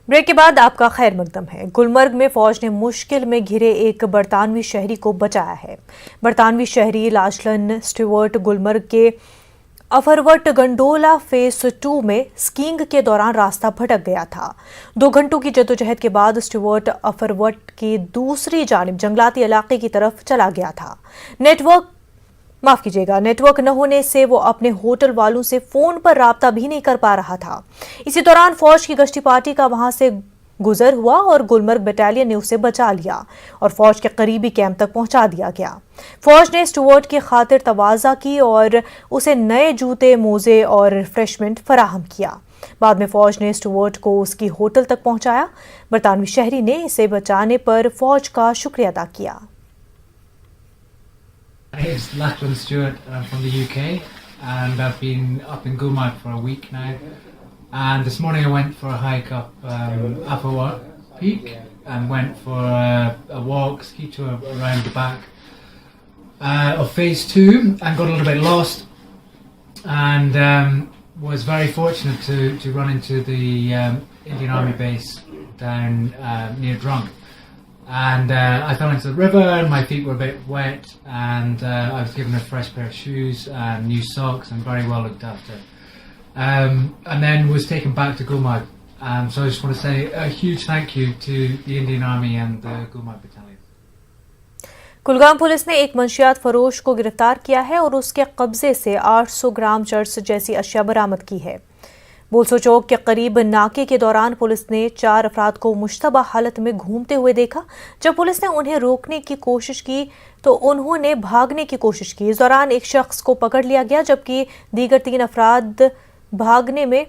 Break کے بعد آپ کا خیر مقدم ہے۔ گلمرگ میں فوج نے مشکل میں گھرے ایک برطانوی شہری کو بچایا ہے۔ برطانوی شہری لاشلن سٹیورٹ گلمرگ کے افروٹ گنڈولا فیس 2 میں سکینگ کے دوران راستہ بھٹک گیا تھا۔ 2 گھنٹوں کی جدوجہد کے بعد سٹیورٹ افروٹ کی دوسری جانب جنگلاتی علاقے کی طرف چلا گیا تھا۔ نیٹ ورک نہ ہونے سے وہ اپنے ہوٹل والوں سے فون پر رابطہ بھی نہیں کر پا رہا تھا۔ اسی دوران فوج کی گشتی پارٹی کا وہاں سے گزر ہوا اور گلمرگ بٹالین نے اسے بچا لیا اور فوج کے قریبی کیمپ تک پہنچا دیا گیا۔ فوج نے سٹیورٹ کی خاطر تواضع کی اور اسے نئے جوتے، موزے اور ریفریشمنٹ فراہم کیا۔ بعد میں فوج نے سٹیورٹ کو اس کی ہوٹل تک پہنچایا۔ برطانوی شہری نے اسے بچانے پر فوج کا شکریہ ادا کیا۔ It's Lachlan Stewart. I'm from the UK and I've been up in Gulmarg for a week now. And this morning I went for a hike up Upperwart Peak and went for a walk, ski tour around the back of Phase 2 and got a little bit lost and was very fortunate to run into the Indian Army base down near Drunk. And I fell into the river and my feet were a bit wet and I was given a fresh pair of shoes and new socks and very well looked after. And then was taken back to Gulmarg. So I just want to say a huge thank you to the Indian Army and the Gulmarg Battalion. Kulgam police نے ایک منشیات فروش کو گرفتار کیا ہے اور اس کے قبضے سے 800 گرام چرس جیسی اشیاء برآمد کی ہے۔ بولسو چوک کے قریب ناکے کے دوران پولیس نے 4 افراد کو مشتبہ حالت میں گھومتے ہوئے دیکھا۔ جب پولیس نے انہیں روکنے کی کوشش کی تو انہوں نے بھاگنے کی کوشش کی۔ اس دوران ایک شخص کو پکڑ لیا گیا جبکہ دیگر 3 افراد بھاگنے میں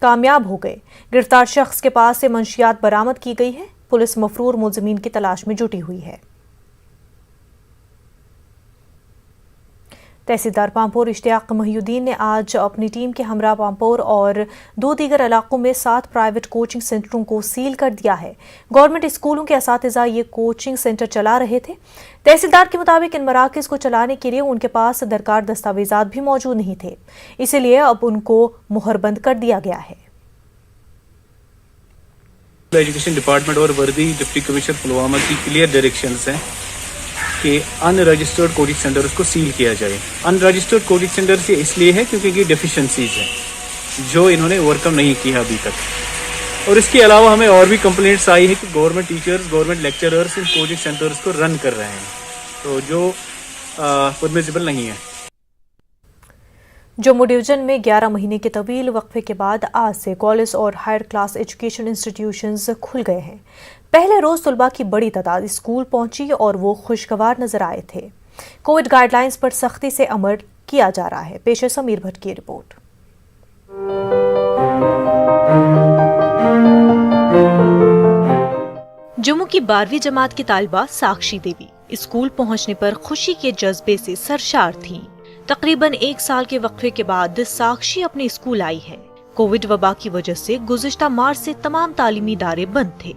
کامیاب ہو گئے۔ گرفتار شخص کے پاس سے منشیات برآمد کی گئی ہے۔ پولیس مفرور ملزمین کی تلاش میں جٹی ہوئی ہے۔ تحصیلدار پامپور اشتیاق محی الدین نے آج اپنی ٹیم کے ہمراہ پامپور اور 2 دیگر علاقوں میں 7 پرائیویٹ کوچنگ سینٹروں کو سیل کر دیا ہے۔ گورنمنٹ اسکولوں کے اساتذہ یہ کوچنگ سینٹر چلا رہے تھے۔ تحصیلدار کے مطابق ان مراکز کو چلانے کے لیے ان کے پاس درکار دستاویزات بھی موجود نہیں تھے، اسی لیے اب ان کو مہر بند کر دیا گیا ہے۔ ایجوکیشن ڈپارٹمنٹ اور وردی ڈپٹی کمشنر پلوامہ کی کلیئر ڈائریکشنز ہیں کہ ان رجسٹرڈ کوچنگ سینٹرز کو سیل کیا جائے۔ ان رجسٹرڈ کوچنگ سینٹرز یہ اس لیے ہے کیونکہ یہ ڈیفیشنسیز ہیں جو انہوں نے اوور کم نہیں کیا ابھی تک، اور اس کے علاوہ ہمیں اور بھی کمپلینٹس آئی ہیں کہ گورنمنٹ ٹیچرز، گورنمنٹ لیکچررز ان کوچنگ سینٹرز کو رن کر رہے ہیں تو جو پرمیسیبل نہیں ہے۔ جموں ڈویژن میں 11 مہینے کے طویل وقفے کے بعد آج سے کالج اور ہائر کلاس ایجوکیشن انسٹیٹیوشنز کھل گئے ہیں۔ پہلے روز طلباء کی بڑی تعداد اسکول پہنچی اور وہ خوشگوار نظر آئے تھے۔ کووڈ گائیڈ لائنز پر سختی سے عمل کیا جا رہا ہے۔ پیش ہے سمیر بھٹ کی رپورٹ۔ جموں کی 12ویں جماعت کی طالبہ ساکشی دیوی اسکول پہنچنے پر خوشی کے جذبے سے سرشار تھیں۔ تقریباً 1 سال کے وقفے کے بعد ساکشی اپنے اسکول آئی ہے۔ کووڈ وبا کی وجہ سے گزشتہ مارچ سے تمام تعلیمی ادارے بند تھے۔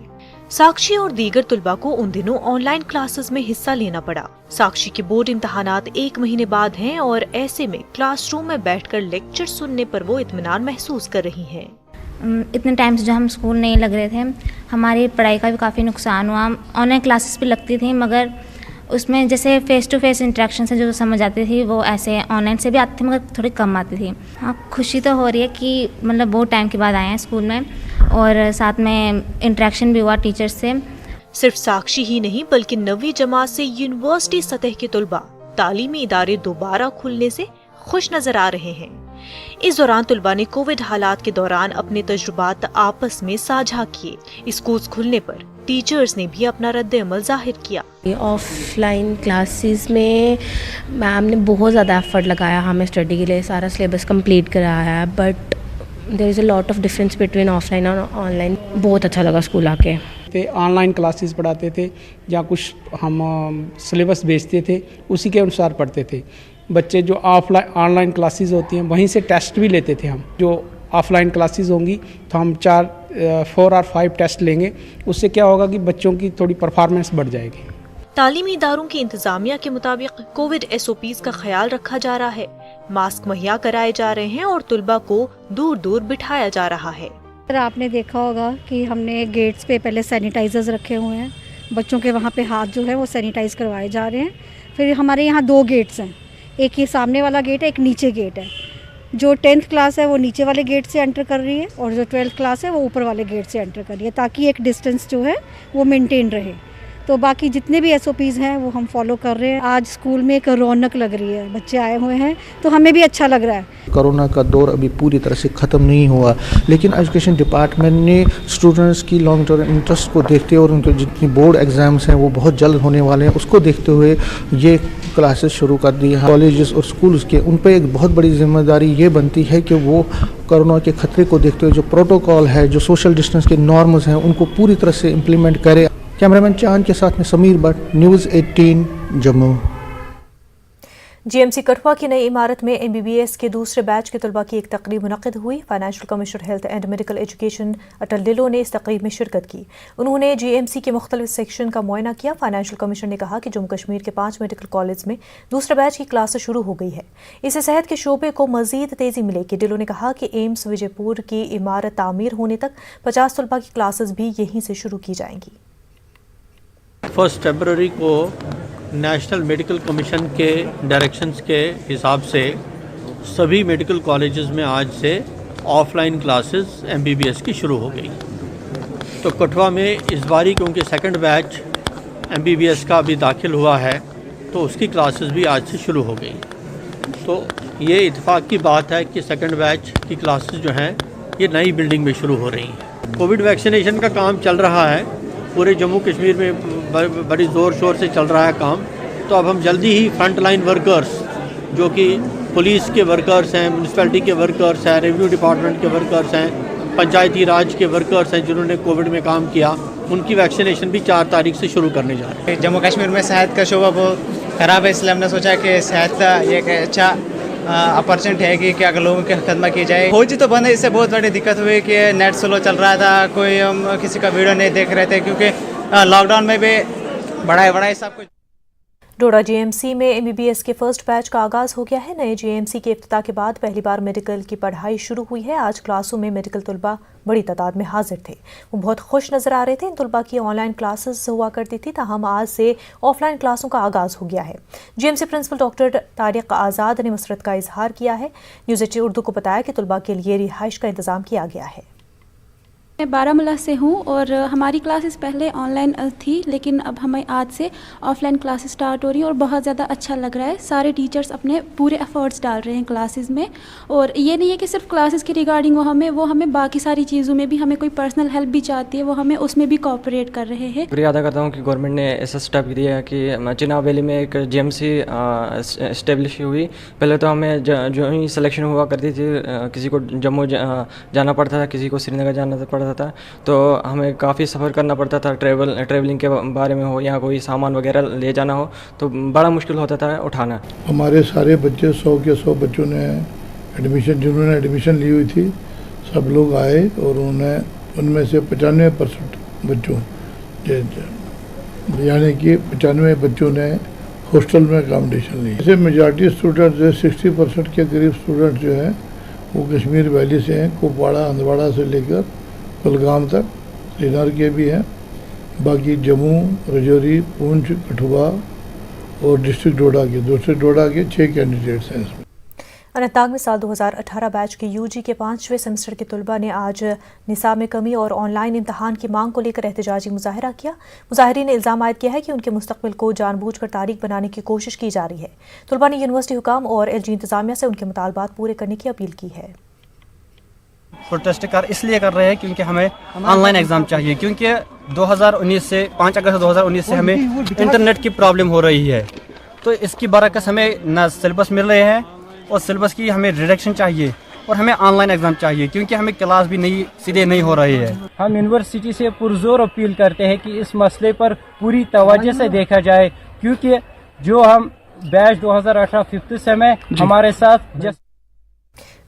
ساکشی اور دیگر طلباء کو ان دنوں آن لائن کلاسز میں حصہ لینا پڑا۔ ساکشی کے بورڈ امتحانات 1 مہینے بعد ہیں اور ایسے میں کلاس روم میں بیٹھ کر لیکچر سننے پر وہ اطمینان محسوس کر رہی ہیں۔ اتنے ٹائم سے جو ہم اسکول نہیں لگ رہے تھے، ہماری پڑھائی کا بھی کافی نقصان ہوا۔ آن لائن کلاسز بھی لگتی تھیں مگر اس میں جیسے فیس ٹو فیس انٹریکشن سے جو سمجھ آتی تھی وہ ایسے آن لائن سے بھی آتی تھی مگر تھوڑی کم آتی تھی۔ ہاں، خوشی تو ہو رہی ہے کہ مطلب بہت ٹائم کے بعد آئے ہیں اسکول میں اور ساتھ میں انٹریکشن بھی ہوا ٹیچر سے۔ صرف ساکشی ہی نہیں بلکہ 9ویں جماعت سے یونیورسٹی سطح کے طلباء تعلیمی ادارے دوبارہ کھلنے سے خوش نظر آ رہے ہیں۔ اس دوران طلباء نے کووڈ حالات کے دوران اپنے تجربات آپس میں ساجھا کیے۔ اسکولز کھلنے پر ٹیچرز نے بھی اپنا رد عمل ظاہر کیا۔ آف لائن کلاسز میں میم نے بہت زیادہ ایفرٹ لگایا ہمیں اسٹڈی کے لیے، سارا سلیبس کمپلیٹ کرایا ہے، but there is a lot of difference between of line اور آن لائن۔ بہت اچھا لگا اسکول آ کے۔ آن لائن کلاسز پڑھاتے تھے یا کچھ ہم سلیبس بیچتے تھے اسی کے انوسار پڑھتے تھے۔ بچے جو آن لائن کلاسز ہوتی ہیں وہیں سے ٹیسٹ بھی لیتے تھے ہم۔ جو آف لائن کلاسز ہوں گی تو ہم 4 اور 5 ٹیسٹ لیں گے، اس سے کیا ہوگا کہ بچوں کی تھوڑی پرفارمنس بڑھ جائے گی۔ تعلیمی اداروں کی انتظامیہ کے مطابق کووڈ SOPs کا خیال رکھا جا رہا ہے۔ ماسک مہیا کرائے جا رہے ہیں اور طلباء کو دور دور بٹھایا جا رہا ہے۔ آپ نے دیکھا ہوگا کہ ہم نے گیٹس پہ پہلے سینیٹائزرز رکھے ہوئے ہیں, بچوں کے وہاں پہ ہاتھ جو ہے وہ سینیٹائز کروائے جا رہے ہیں. پھر ہمارے یہاں 2 گیٹس ہیں, ایک یہ سامنے والا گیٹ ہے, ایک نیچے گیٹ ہے. جو 10th کلاس ہے وہ نیچے والے گیٹ سے انٹر کر رہی ہے اور جو 12th کلاس ہے وہ اوپر والے گیٹ سے انٹر کر رہی ہے, تاکہ ایک ڈسٹینس جو ہے وہ مینٹین رہے. تو باقی جتنے بھی SOPs ہیں وہ ہم فالو کر رہے ہیں. آج اسکول میں ایک رونق لگ رہی ہے, بچے آئے ہوئے ہیں تو ہمیں بھی اچھا لگ رہا ہے. کرونا کا دور ابھی پوری طرح سے ختم نہیں ہوا, لیکن ایجوکیشن ڈپارٹمنٹ نے اسٹوڈنٹس کی لانگ ٹرم انٹرسٹ کو دیکھتے ہوئے اور ان کے جتنی بورڈ ایگزامس ہیں وہ بہت جلد ہونے والے ہیں, اس کو دیکھتے ہوئے یہ کلاسز شروع کر دی ہیں. کالجز اور اسکولز کے ان پہ ایک بہت بڑی ذمہ داری یہ بنتی ہے کہ وہ کرونا کے خطرے کو دیکھتے ہوئے جو پروٹوکول ہے, جو سوشل ڈسٹینس کے نارمز ہیں, ان کو پوری طرح سے امپلیمنٹ کرے. کیمرامین چاند کے ساتھ میں سمیر بٹ, نیوز 18 جموں. GMC کٹھوا کی نئی عمارت میں MBBS کے دوسرے بیچ کے طلباء کی ایک تقریب منعقد ہوئی. Financial commissioner health and medical education Atal Dulloo نے اس تقریب میں شرکت کی. انہوں نے GMC کے مختلف سیکشن کا معائنہ کیا. فائنینشیل کمشنر نے کہا کہ جموں کشمیر کے 5 میڈیکل کالج میں دوسرے بیچ کی کلاسز شروع ہو گئی ہے. اس سے صحت کے شعبے کو مزید تیزی ملے گی. ڈلو نے کہا کہ ایمس وجے پور کی عمارت تعمیر ہونے تک 50 طلباء کی کلاسز بھی یہیں سے شروع کی جائیں گی. 1 فروری کو نیشنل میڈیکل کمیشن کے ڈائریکشنز کے حساب سے سبھی میڈیکل کالجز میں آج سے آف لائن کلاسز MBBS کی شروع ہو گئی. تو کٹھوا میں اس باری کیونکہ سیکنڈ بیچ MBBS کا ابھی داخل ہوا ہے تو اس کی کلاسز بھی آج سے شروع ہو گئی. تو یہ اتفاق کی بات ہے کہ سیکنڈ بیچ کی کلاسز جو ہیں یہ نئی بلڈنگ میں شروع ہو رہی ہیں. کووڈ ویکسینیشن کا کام چل رہا ہے پورے جموں کشمیر میں, بڑی زور شور سے چل رہا ہے کام. تو اب ہم جلدی ہی فرنٹ لائن ورکرز جو کہ پولیس کے ورکرز ہیں, میونسپلٹی کے ورکرز ہیں, ریونیو ڈپارٹمنٹ کے ورکرز ہیں, پنچایتی راج کے ورکرز ہیں جنہوں نے کووڈ میں کام کیا, ان کی ویکسینیشن بھی 4 تاریخ سے شروع کرنے جا رہے ہیں. جموں کشمیر میں صحت کا شعبہ بہت خراب ہے, اس لیے ہم نے سوچا کہ صحت کا یہ ایک اچھا اپرچونیٹی ہے کہ اگر لوگوں کی خدمت کی جائے. فوجی تو بند ہے, اس سے بہت بڑی دقت ہوئی کہ نیٹ سلو چل رہا تھا, کوئی ہم کسی کا ویڈیو نہیں دیکھ رہے تھے کیونکہ لاک ڈاؤن میں بھی بڑھائے سب کچھ. ڈوڈا GMC میں MBBS کے فرسٹ بیچ کا آغاز ہو گیا ہے. نئے GMC کے افتتاح کے بعد پہلی بار میڈیکل کی پڑھائی شروع ہوئی ہے. آج کلاسوں میں میڈیکل طلباء بڑی تعداد میں حاضر تھے. وہ بہت خوش نظر آ رہے تھے. ان طلباء کی آن لائن کلاسز ہوا کرتی تھی, تاہم آج سے آف لائن کلاسوں کا آغاز ہو گیا ہے. GMC پرنسپل ڈاکٹر طارق آزاد نے مسرت کا اظہار کیا ہے. نیوز 18 اردو کو بتایا کہ طلباء کے لیے رہائش کا انتظام کیا گیا ہے. میں بارہمولہ سے ہوں اور ہماری کلاسز پہلے آن لائن تھی, لیکن اب ہمیں آج سے آف لائن کلاسز سٹارٹ ہو رہی ہیں اور بہت زیادہ اچھا لگ رہا ہے. سارے ٹیچرز اپنے پورے ایفرٹس ڈال رہے ہیں کلاسز میں, اور یہ نہیں ہے کہ صرف کلاسز کے ریگارڈنگ وہ ہمیں باقی ساری چیزوں میں بھی, ہمیں کوئی پرسنل ہیلپ بھی چاہتی ہے وہ ہمیں اس میں بھی کوآپریٹ کر رہے ہیں. شکریہ ادا کرتا ہوں کہ گورنمنٹ نے ایسا اسٹیپ دیا ہے کہ چناب ویلی میں ایک GMC اسٹیبلش ہوئی. پہلے تو ہمیں جو ہی سلیکشن ہوا کرتی تھی, کسی کو جموں جانا پڑتا تھا, کسی کو سری نگر جانا پڑتا تھا, تو ہمیں کافی سفر کرنا پڑتا تھا. ٹریولنگ کے بارے میں ہو یا کوئی سامان وغیرہ لے جانا ہو تو بڑا مشکل ہوتا تھا اٹھانا. ہمارے سارے بچے 100 کے 100 بچوں نے ایڈمیشن, جنہوں نے ایڈمیشن لی ہوئی تھی سب لوگ آئے, اور ان میں سے 95% بچوں یعنی کہ 95 بچوں نے ہاسٹل میں اکاموڈیشن لی. جیسے میجارٹی اسٹوڈنٹ جو 60% کے قریب اسٹوڈنٹ جو ہیں وہ کشمیر ویلی سے ہیں, کپواڑہ ہندواڑہ سے لے کر کلگام تک, سری نگر کے بھی ہیں, باقی جموں, رجوری, پونچھ, کٹھوا اور ڈسٹرکٹ ڈوڈا کے 6 کینڈیڈیٹس ہیں. اس میں اننت ناگ میں سال 2018 بیچ کے UG کے 5ویں سیمسٹر کے طلباء نے آج نصاب میں کمی اور آن لائن امتحان کی مانگ کو لے کر احتجاجی مظاہرہ کیا. مظاہرین نے الزام عائد کیا ہے کہ ان کے مستقبل کو جان بوجھ کر تاریک بنانے کی کوشش کی جا رہی ہے. طلباء نے یونیورسٹی حکام اور LG انتظامیہ سے ان کے مطالبات پورے کرنے کی اپیل کی ہے. پروٹیسٹ اس لیے کر رہے ہیں کیونکہ ہمیں آن لائن ایگزام چاہیے, کیونکہ 2019 سے 5 اگست 2019 سے ہمیں انٹرنیٹ کی پرابلم ہو رہی ہے. تو اس کی برعکس ہمیں نہ سلیبس مل رہے ہیں اور سلیبس کی ہمیں ریڈکشن چاہیے, اور ہمیں آن لائن ایگزام چاہیے کیونکہ ہمیں کلاس بھی سیدھے نہیں ہو رہی ہے. ہم یونیورسٹی سے پرزور اپیل کرتے ہیں کہ اس مسئلے پر پوری توجہ سے دیکھا جائے, کیونکہ جو ہم بیچ 2018 5th سیم ہے ہمارے ساتھ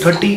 30